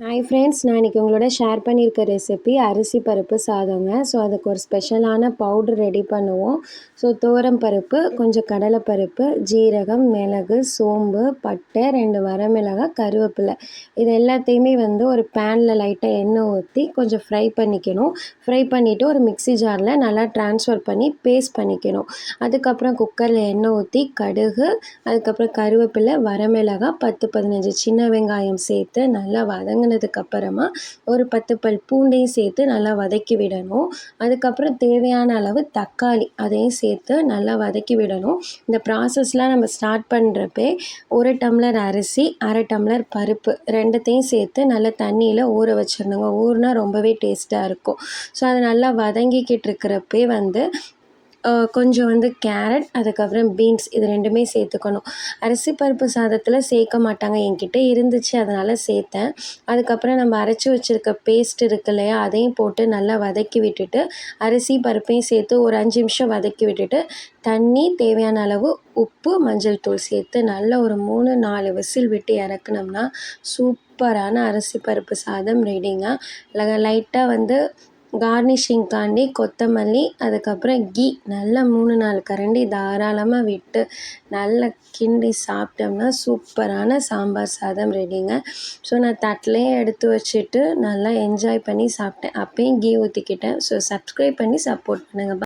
Hi friends, நான் இன்றைக்கி உங்களோட ஷேர் பண்ணியிருக்க ரெசிபி அரிசி பருப்பு சாதங்க. ஸோ அதுக்கு ஒரு ஸ்பெஷலான பவுடர் ரெடி பண்ணுவோம். ஸோ துவரம் பருப்பு, கொஞ்சம் கடலைப்பருப்பு, ஜீரகம், மிளகு, சோம்பு, பட்டை, 2 வரமிளகாய், கருவேப்பிலை, இது எல்லாத்தையுமே ஒரு பேனில் லைட்டாக எண்ணெய் ஊற்றி கொஞ்சம் ஃப்ரை பண்ணிக்கணும். ஃப்ரை பண்ணிவிட்டு ஒரு மிக்ஸி ஜாரில் நல்லா ட்ரான்ஸ்ஃபர் பண்ணி பேஸ்ட் பண்ணிக்கணும். அதுக்கப்புறம் குக்கரில் எண்ணெய் ஊற்றி கடுகு, அதுக்கப்புறம் கருவேப்பிலை, வரமிளகாய், 10-15 சின்ன வெங்காயம் சேர்த்து நல்லா வதங்கினதுக்கப்புறமா ஒரு 10 பல் பூண்டையும் சேர்த்து நல்லா வதக்கி விடணும். அதுக்கப்புறம் தேவையான அளவு தக்காளி அதையும் சேர்த்து நல்லா வதக்கி விடணும். இந்த ப்ராசஸ்லாம் நம்ம ஸ்டார்ட் பண்ணுறப்பே 1 டம்ளர் அரிசி, 1/2 டம்ளர் பருப்பு ரெண்டுத்தையும் சேர்த்து நல்லா தண்ணியில் ஊற வச்சிடணுங்க. ஊறினா ரொம்பவே டேஸ்ட்டாக இருக்கும். ஸோ அது நல்லா வதங்கிக்கிட்டு இருக்கிறப்பே கொஞ்சம் கேரட், அதுக்கப்புறம் பீன்ஸ், இது 2மே சேர்த்துக்கணும். அரிசி பருப்பு சாதத்தில் சேர்க்க மாட்டாங்க, என்கிட்ட இருந்துச்சு அதனால் சேர்த்தேன். அதுக்கப்புறம் நம்ம அரைச்சி வச்சுருக்க பேஸ்ட் இருக்கு இல்லையா, அதையும் போட்டு நல்லா வதக்கி விட்டுட்டு அரிசி பருப்பையும் சேர்த்து ஒரு 5 நிமிஷம் வதக்கி விட்டுட்டு தண்ணி, தேவையான அளவு உப்பு, மஞ்சள் தூள் சேர்த்து நல்லா ஒரு 3-4 விசில் விட்டு இறக்குனோம்னா சூப்பரான அரிசி பருப்பு சாதம் ரெடிங்க. லைட்டாக கார்னிஷிங்காண்டி கொத்தமல்லி, அதுக்கப்புறம் கீ நல்லா 3-4 கரண்டி தாராளமாக விட்டு நல்லா கிண்டி சாப்பிட்டோம்னா சூப்பரான சாம்பார் சாதம் ரெடிங்க. ஸோ நான் தட்டிலையே எடுத்து வச்சுட்டு நல்லா என்ஜாய் பண்ணி சாப்பிட்டேன். அப்பயும் கீ ஊற்றிக்கிட்டேன். ஸோ சப்ஸ்கிரைப் பண்ணி சப்போர்ட் பண்ணுங்கள்.